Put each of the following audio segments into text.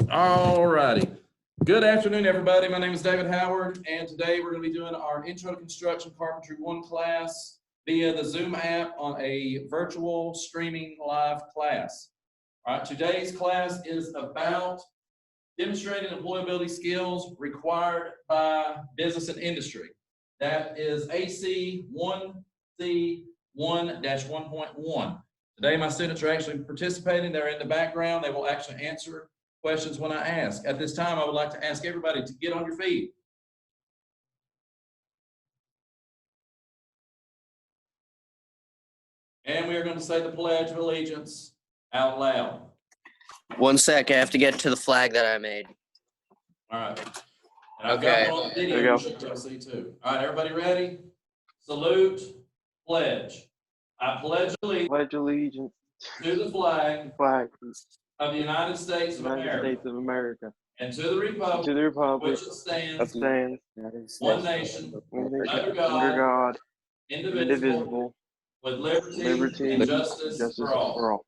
All righty. Good afternoon, everybody. My name is David Howard, and today we're going to be doing our Intro to Construction Carpentry 1 class via the Zoom app on a virtual streaming live class. All right, today's class is about demonstrating employability skills required by business and industry. That is AC 1C1-1.1. Today, my students are actually participating. They're in the background. They will actually answer questions when I ask. At this time, I would like to ask everybody to get on your feet. And we are going to say the Pledge of Allegiance out loud. 1 sec, I have to get to the flag that I made. All right. And I've Okay. got one on the video you should see too. All right, everybody ready? Salute, pledge. I pledge allegiance to the flag of the United States of America and to the republic which it stands one nation under God, indivisible, with liberty and justice for all.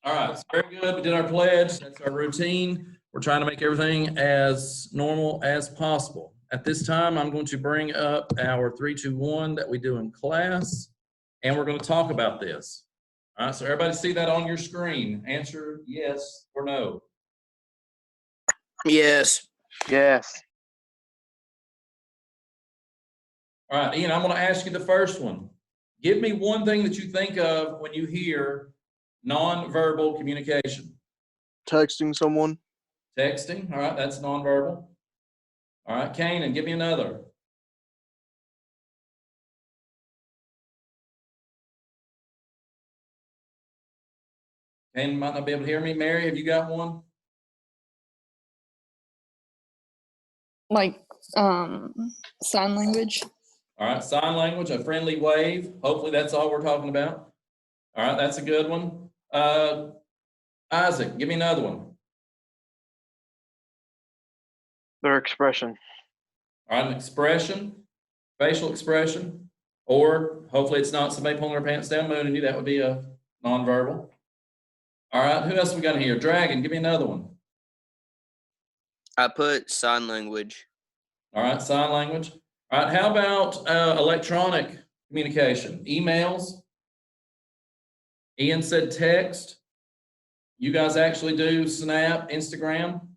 All right, very good. We did our pledge. That's our routine. We're trying to make everything as normal as possible. At this time, I'm going to bring up our 3-2-1 that we do in class, and we're going to talk about this. All right, so everybody see that on your screen. Answer yes or no. Yes. Yes. All right, Ian, I'm going to ask you the first one. Give me one thing that you think of when you hear nonverbal communication. Texting someone. Texting, all right, that's nonverbal. All right, Kanan, give me another. Kanan might not be able to hear me. Mary, have you got one? Like sign language. All right, sign language, a friendly wave. Hopefully that's all we're talking about. All right, that's a good one. Isaac, give me another one. Their expression. All right, an expression, facial expression, or hopefully it's not somebody pulling their pants down mooning you. That would be a nonverbal. All right, who else we got here? Dragon, give me another one. I put sign language. All right, sign language. All right, how about electronic communication? Emails? Ian said text. You guys actually do Snap, Instagram?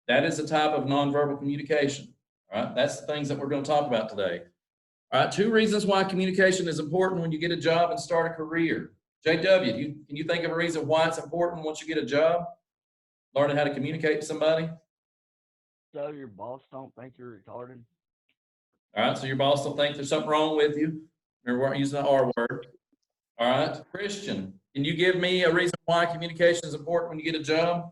That is a type of nonverbal communication. All right, that's the things that we're going to talk about today. All right, 2 reasons why communication is important when you get a job and start a career. JW, can you think of a reason why it's important once you get a job? Learning how to communicate to somebody? So your boss don't think you're retarded. All right, so your boss don't think there's something wrong with you. You're using the R word. All right, Christian, can you give me a reason why communication is important when you get a job?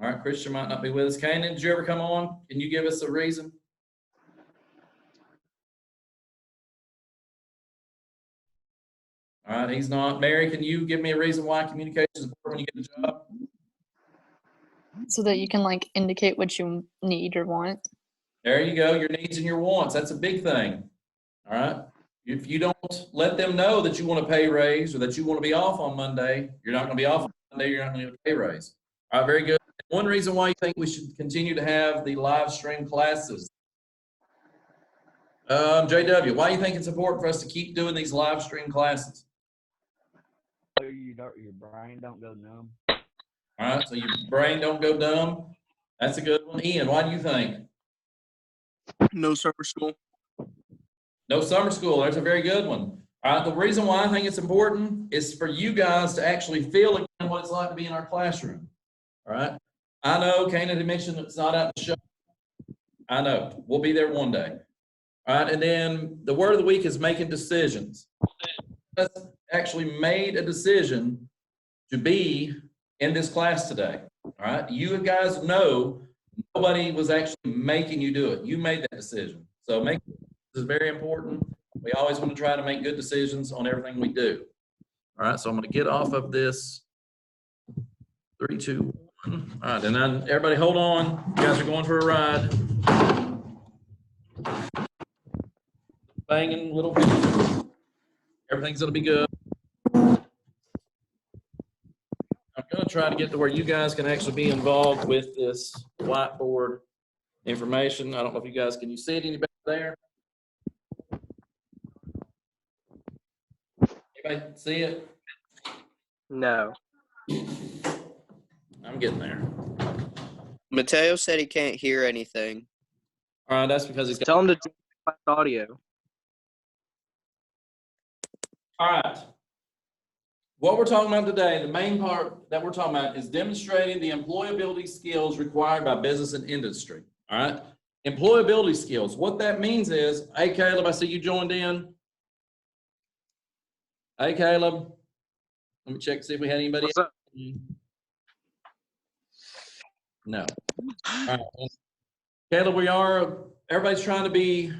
All right, Christian might not be with us. Kanan, did you ever come on? Can you give us a reason? All right, he's not. Mary, can you give me a reason why communication is important when you get a job? So that you can like indicate what you need or want. There you go, your needs and your wants. That's a big thing. All right. If you don't let them know that you want a pay raise or that you want to be off on Monday, you're not going to be off on Monday, you're not going to get a pay raise. All right, very good. One reason why you think we should continue to have the live stream classes. JW, why do you think it's important for us to keep doing these live stream classes? So your brain don't go numb. All right, so your brain don't go dumb. That's a good one. Ian, why do you think? No summer school. No summer school. That's a very good one. All right, the reason why I think it's important is for you guys to actually feel again what it's like to be in our classroom. All right. I know Kanan had mentioned it's not out in the show. I know. We'll be there one day. All right, and then the word of the week is making decisions. Let's actually made a decision to be in this class today. All right, you guys know nobody was actually making you do it. You made that decision. So making this is very important. We always want to try to make good decisions on everything we do. All right, so I'm going to get off of this. 3, 2, 1. All right, and then everybody hold on. You guys are going for a ride. Banging little bit. Everything's gonna be good. I'm gonna try to get to where you guys can actually be involved with this whiteboard information. I don't know if you guys, can you see it any better there? Anybody see it? No. I'm getting there. Mateo said he can't hear anything. All right, that's because he's got. Tell him to turn off audio. All right. What we're talking about today, the main part that we're talking about is demonstrating the employability skills required by business and industry. All right. Employability skills. What that means is, hey, Caleb, I see you joined in. Hey, Caleb. Let me check to see if we had anybody. What's up? No. All right. Caleb, everybody's trying to be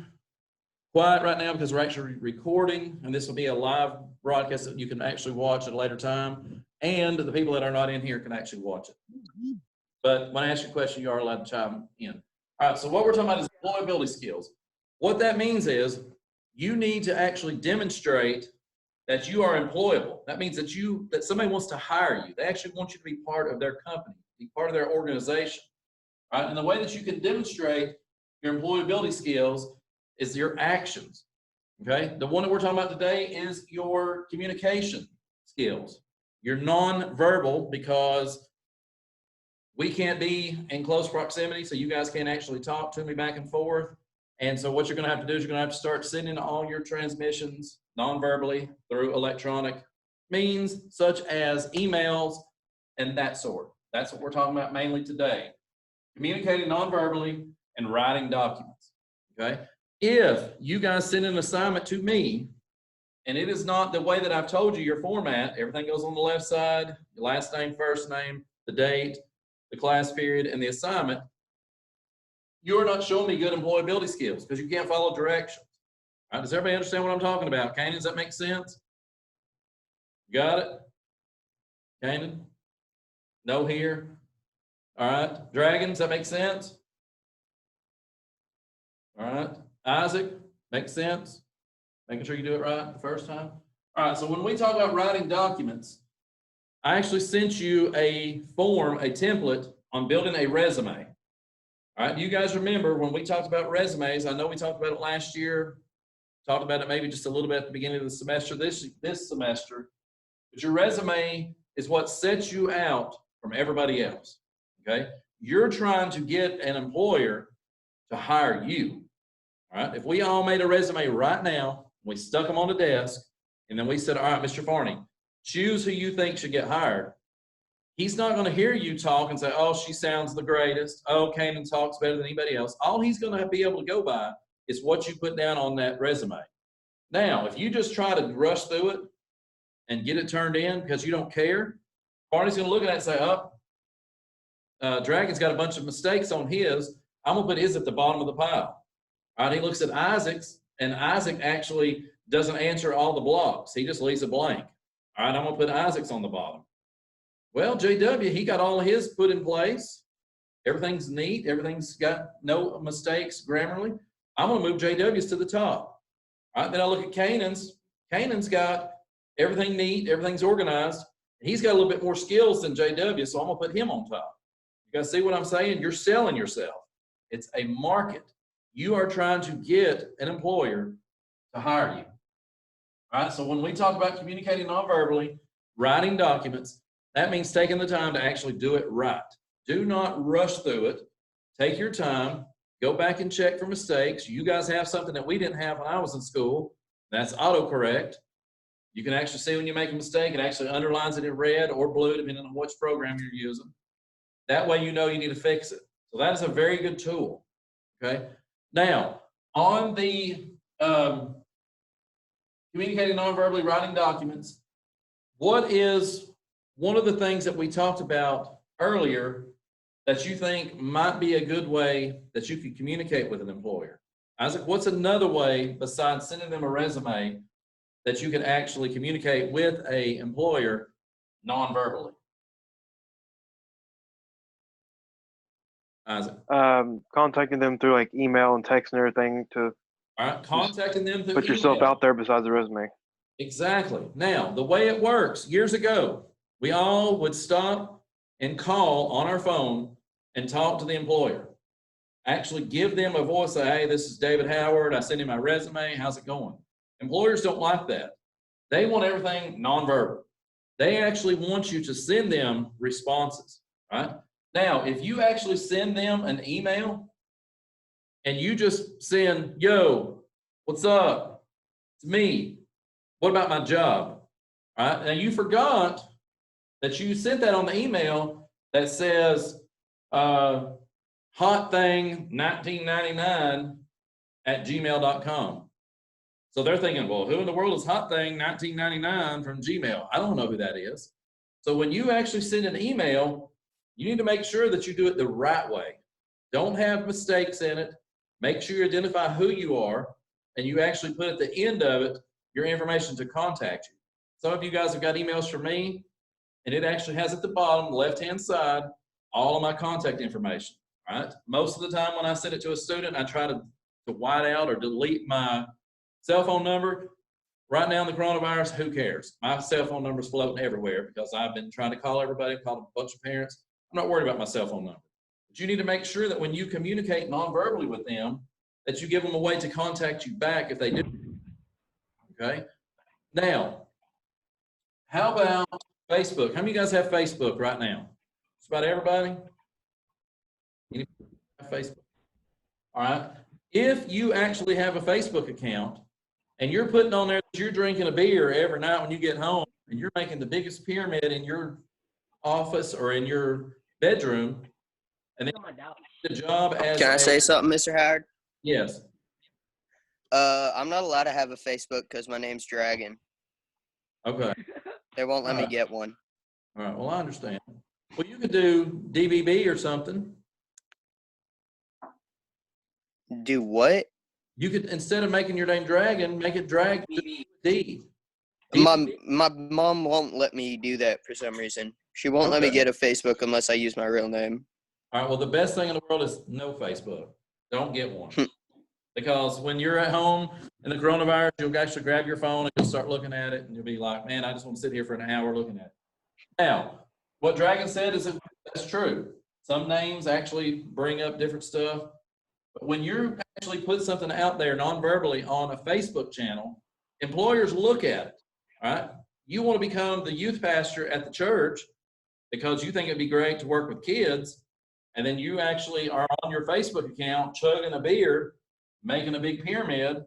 quiet right now because we're actually recording, and this will be a live broadcast that you can actually watch at a later time, and the people that are not in here can actually watch it. But when I ask you a question, you are allowed to chime in. All right, so what we're talking about is employability skills. What that means is you need to actually demonstrate that you are employable. That means that somebody wants to hire you. They actually want you to be part of their company, be part of their organization. All right, and the way that you can demonstrate your employability skills is your actions. Okay, the one that we're talking about today is your communication skills. You're nonverbal because we can't be in close proximity, so you guys can't actually talk to me back and forth. And so what you're going to have to do is you're going to have to start sending all your transmissions nonverbally through electronic means, such as emails and that sort. That's what we're talking about mainly today. Communicating nonverbally and writing documents. Okay. If you guys send an assignment to me and it is not the way that I've told you your format, everything goes on the left side, your last name, first name, the date, the class period, and the assignment, you're not showing me good employability skills because you can't follow directions. All right, does everybody understand what I'm talking about? Kanan, does that make sense? Got it? Kanan? No here? All right. Dragon, does that make sense? All right. Isaac, makes sense? Making sure you do it right the first time? All right, so when we talk about writing documents, I actually sent you a form, a template on building a resume. All right, you guys remember when we talked about resumes, I know we talked about it last year, talked about it maybe just a little bit at the beginning of the semester, this semester, but your resume is what sets you out from everybody else, okay? You're trying to get an employer to hire you, all right? If we all made a resume right now, we stuck them on the desk, and then we said, all right, Mr. Farney, choose who you think should get hired. He's not going to hear you talk and say, oh, she sounds the greatest. Oh, Kanan talks better than anybody else. All he's going to be able to go by is what you put down on that resume. Now, if you just try to rush through it and get it turned in because you don't care, Barney's going to look at that and say, oh, Dragon's got a bunch of mistakes on his. I'm going to put his at the bottom of the pile. All right, he looks at Isaac's, and Isaac actually doesn't answer all the blocks. He just leaves a blank. All right, I'm going to put Isaac's on the bottom. Well, JW, he got all of his put in place. Everything's neat. Everything's got no mistakes grammarly. I'm going to move JW's to the top. All right, then I look at Kanan's. Kanan's got everything neat. Everything's organized. He's got a little bit more skills than JW, so I'm going to put him on top. You guys see what I'm saying? You're selling yourself. It's a market. You are trying to get an employer to hire you. All right, so when we talk about communicating nonverbally, writing documents, that means taking the time to actually do it right. Do not rush through it. Take your time. Go back and check for mistakes. You guys have something that we didn't have when I was in school. That's autocorrect. You can actually see when you make a mistake. It actually underlines it in red or blue, depending on which program you're using. That way you know you need to fix it. So that is a very good tool. Okay. Now, on the communicating nonverbally, writing documents, what is one of the things that we talked about earlier that you think might be a good way that you could communicate with an employer? Isaac, what's another way besides sending them a resume that you can actually communicate with an employer nonverbally? Isaac. Contacting them through like email and text and everything to All right, contacting them through put yourself email. out there besides the resume. Exactly. Now, the way it works, years ago, we all would stop and call on our phone and talk to the employer. Actually give them a voice, say, hey, this is David Howard. I sent him my resume. How's it going? Employers don't like that. They want everything nonverbal. They actually want you to send them responses, right? Now, if you actually send them an email and you just send, yo, what's up? It's me. What about my job? All right. Now you forgot that you sent that on the email that says hot thing 1999 at gmail.com. So they're thinking, well, who in the world is hot thing 1999 from Gmail? I don't know who that is. So when you actually send an email, you need to make sure that you do it the right way. Don't have mistakes in it. Make sure you identify who you are, and you actually put at the end of it your information to contact you. Some of you guys have got emails from me, and it actually has at the bottom, left-hand side, all of my contact information, right? Most of the time when I send it to a student, I try to white out or delete my cell phone number. Right now in the coronavirus, who cares? My cell phone number is floating everywhere because I've been trying to call everybody, called a bunch of parents. I'm not worried about my cell phone number. But you need to make sure that when you communicate non-verbally with them, that you give them a way to contact you back if they do. Okay? Now, how about Facebook? How many of you guys have Facebook right now? Just about everybody? Anybody have Facebook? All right. If you actually have a Facebook account and you're putting on there that you're drinking a beer every night when you get home and you're making the biggest pyramid in your office or in your bedroom, and then the job as Can I say something, Mr. Howard? Yes. I'm not allowed to have a Facebook because my name's Dragon. Okay. They won't let me Alright. get one. All right. Well, I understand. Well, you could do DBB or something. Do what? You could, instead of making your name Dragon, make it Drag D. My mom won't let me do that for some reason. She won't let me Okay. get a Facebook unless I use my real name. All right. Well, the best thing in the world is no Facebook. Don't get one. Because when you're at home in the coronavirus, you'll actually grab your phone and you'll start looking at it and you'll be like, man, I just want to sit here for an hour looking at it. Now, what Dragon said is that's true. Some names actually bring up different stuff. But when you're actually put something out there non-verbally on a Facebook channel, employers look at it, all right? You want to become the youth pastor at the church because you think it'd be great to work with kids, and then you actually are on your Facebook account chugging a beer, making a big pyramid.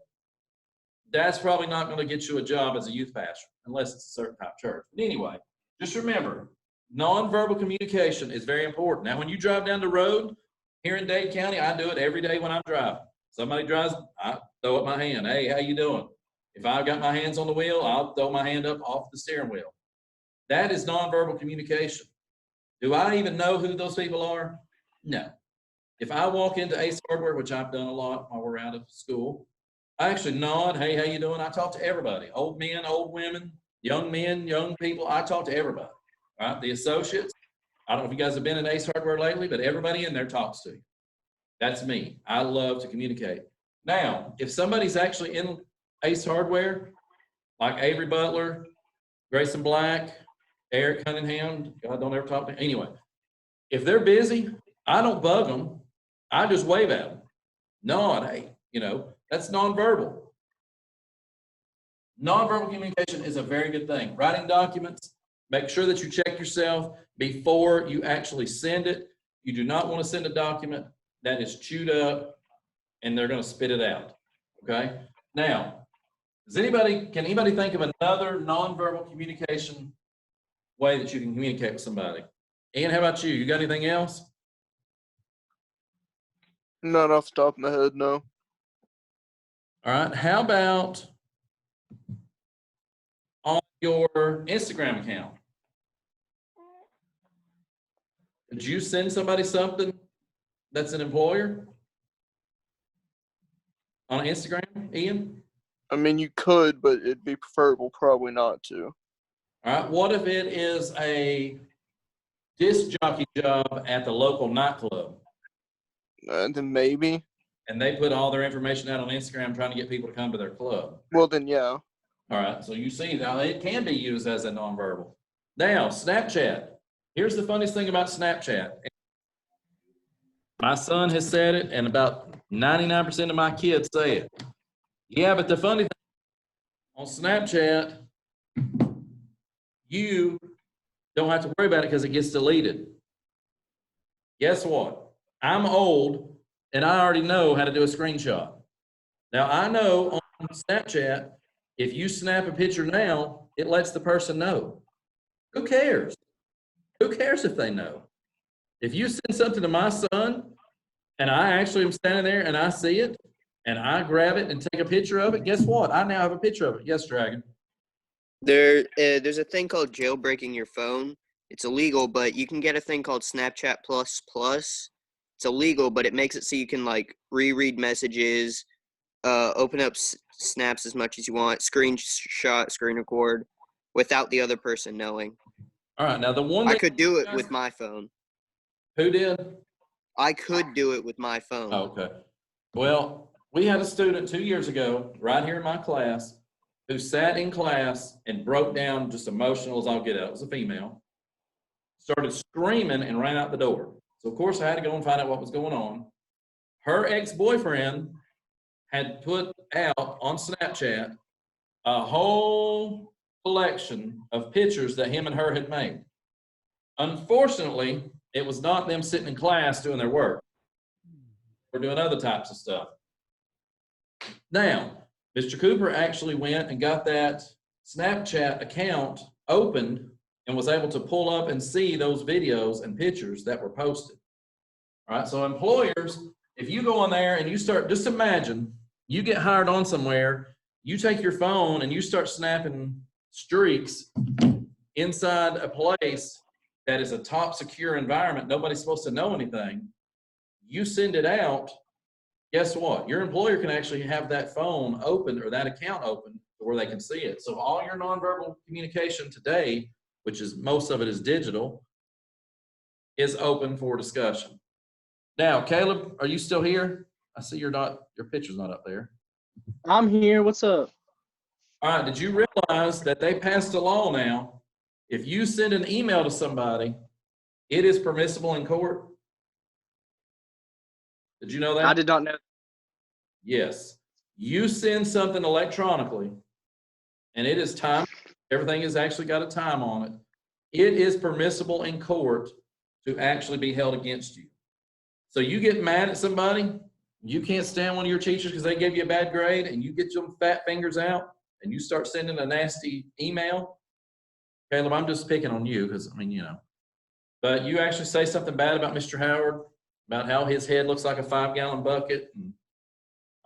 That's probably not going to get you a job as a youth pastor unless it's a certain type of church. But anyway, just remember, nonverbal communication is very important. Now, when you drive down the road, here in Dade County, I do it every day when I'm driving. Somebody drives, I throw up my hand. Hey, how you doing? If I've got my hands on the wheel, I'll throw my hand up off the steering wheel. That is nonverbal communication. Do I even know who those people are? No. If I walk into Ace Hardware, which I've done a lot while we're out of school, I actually nod, hey, how you doing? I talk to everybody, old men, old women, young men, young people. I talk to everybody, right? The associates. I don't know if you guys have been in Ace Hardware lately, but everybody in there talks to you. That's me. I love to communicate. Now, if somebody's actually in Ace Hardware, like Avery Butler, Grayson Black, Eric Cunningham, God, don't ever talk to me. Anyway, if they're busy, I don't bug them. I just wave at them. Nod, hey, that's nonverbal. Nonverbal communication is a very good thing. Writing documents, make sure that you check yourself before you actually send it. You do not want to send a document that is chewed up and they're going to spit it out. Okay. Now, can anybody think of another nonverbal communication way that you can communicate with somebody? Ian, how about you? You got anything else? Not off the top of my head, no. All right. How about on your Instagram account? Did you send somebody something that's an employer on Instagram, Ian? I mean, you could, but it'd be preferable probably not to. All right. What if it is a disc jockey job at the local nightclub Then maybe. and they put all their information out on Instagram trying to get people to come to their club? Well, then yeah. All right, so you see now it can be used as a nonverbal. Now, Snapchat. Here's the funniest thing about Snapchat. My son has said it, and about 99% of my kids say it. Yeah, but the funny thing on Snapchat, you don't have to worry about it because it gets deleted. Guess what? I'm old, and I already know how to do a screenshot. Now, I know on Snapchat, if you snap a picture now, it lets the person know. Who cares? Who cares if they know? If you send something to my son, and I actually am standing there and I see it, and I grab it and take a picture of it, guess what? I now have a picture of it. Yes, Dragon. There's a thing called jailbreaking your phone. It's illegal, but you can get a thing called Snapchat Plus Plus. It's illegal, but it makes it so you can like reread messages, open up snaps as much as you want, screenshot, screen record, without the other person knowing. All right, now the one I thing could do it with my phone. who did? I could do it with my phone. Oh, okay. Well, we had a student 2 years ago, right here in my class, who sat in class and broke down, just emotional as I'll get out. It was a female. Started screaming and ran out the door. So, of course, I had to go and find out what was going on. Her ex-boyfriend had put out on Snapchat a whole collection of pictures that him and her had made. Unfortunately, it was not them sitting in class doing their work. We're doing other types of stuff. Now, Mr. Cooper actually went and got that Snapchat account opened and was able to pull up and see those videos and pictures that were posted. All right, so employers, if you go on there and you start, just imagine you get hired on somewhere, you take your phone and you start snapping streaks inside a place that is a top secure environment, nobody's supposed to know anything, you send it out, guess what? Your employer can actually have that phone open or that account open where they can see it. So all your nonverbal communication today, which is most of it is digital, is open for discussion. Now, Caleb, are you still here? I see your picture's not up there. I'm here. What's up? All right, did you realize that they passed a law now? If you send an email to somebody, it is permissible in court? Did you know that? I did not know. Yes. You send something electronically, and it is time, everything has actually got a time on it. It is permissible in court to actually be held against you. So you get mad at somebody, you can't stand one of your teachers because they gave you a bad grade, and you get your fat fingers out, and you start sending a nasty email. Caleb, I'm just picking on you because, I mean, you know. But you actually say something bad about Mr. Howard, about how his head looks like a 5-gallon bucket and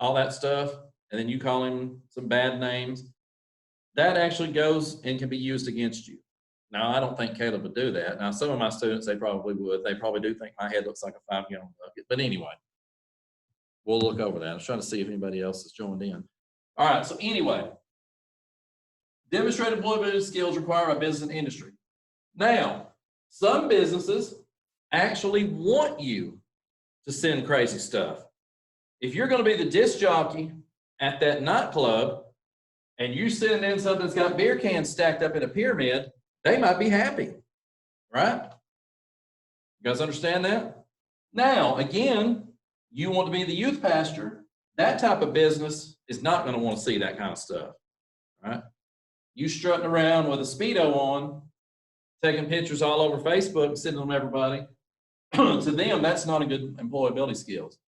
all that stuff, and then you call him some bad names, that actually goes and can be used against you. Now, I don't think Caleb would do that. Now, some of my students, they probably would. They probably do think my head looks like a 5-gallon bucket. But anyway, we'll look over that. I was trying to see if anybody else has joined in. All right, so anyway, demonstrated employability skills required by business and industry. Now, some businesses actually want you to send crazy stuff. If you're going to be the disc jockey at that nightclub and you send in something that's got beer cans stacked up in a pyramid, they might be happy, right? You guys understand that? Now, again, you want to be the youth pastor, that type of business is not going to want to see that kind of stuff, right? You strutting around with a Speedo on, taking pictures all over Facebook and sending them to everybody, to them, that's not a good employability skills.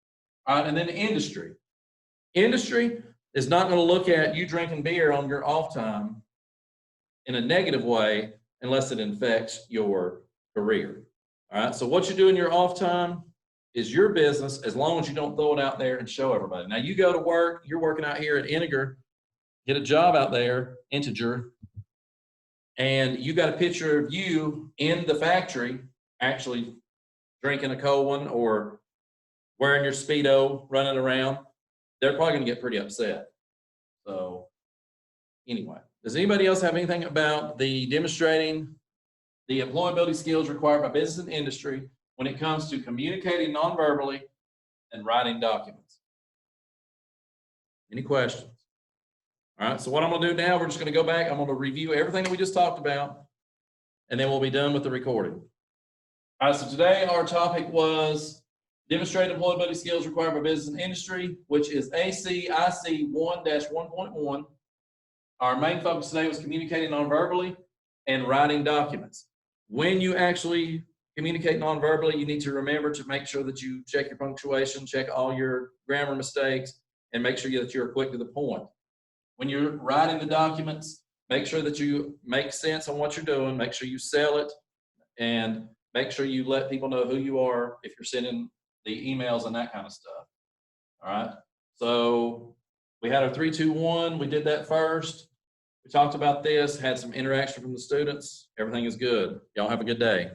All right, and then the industry. Industry is not going to look at you drinking beer on your off time in a negative way unless it infects your career. All right, so what you do in your off time is your business as long as you don't throw it out there and show everybody. Now you go to work, you're working out here at Integer, get a job out there, Integer, and you got a picture of you in the factory actually drinking a cold one or wearing your Speedo, running around, they're probably going to get pretty upset. So anyway, does anybody else have anything about the demonstrating the employability skills required by business and industry when it comes to communicating All right, so what I'm gonna do now, we're just gonna go back, I'm gonna review everything that we just talked about, and then we'll be done with the recording. All right, so today our topic was demonstrate employability skills required by business and industry, which is ACIC 1-1.1. Our main focus today was communicating non-verbally and writing documents. When you actually communicate non-verbally, you need to remember to make sure that you check your punctuation, check all your grammar mistakes, and make sure that you're quick to the point. When you're writing the documents, make sure that you make sense on what you're doing, make sure you sell it, and make sure you let people know who you are if you're sending the emails and that kind of stuff. All right, so we had our 3, 2, 1, we did that first. We talked about this, had some interaction from the students. Everything is good. Y'all have a good day.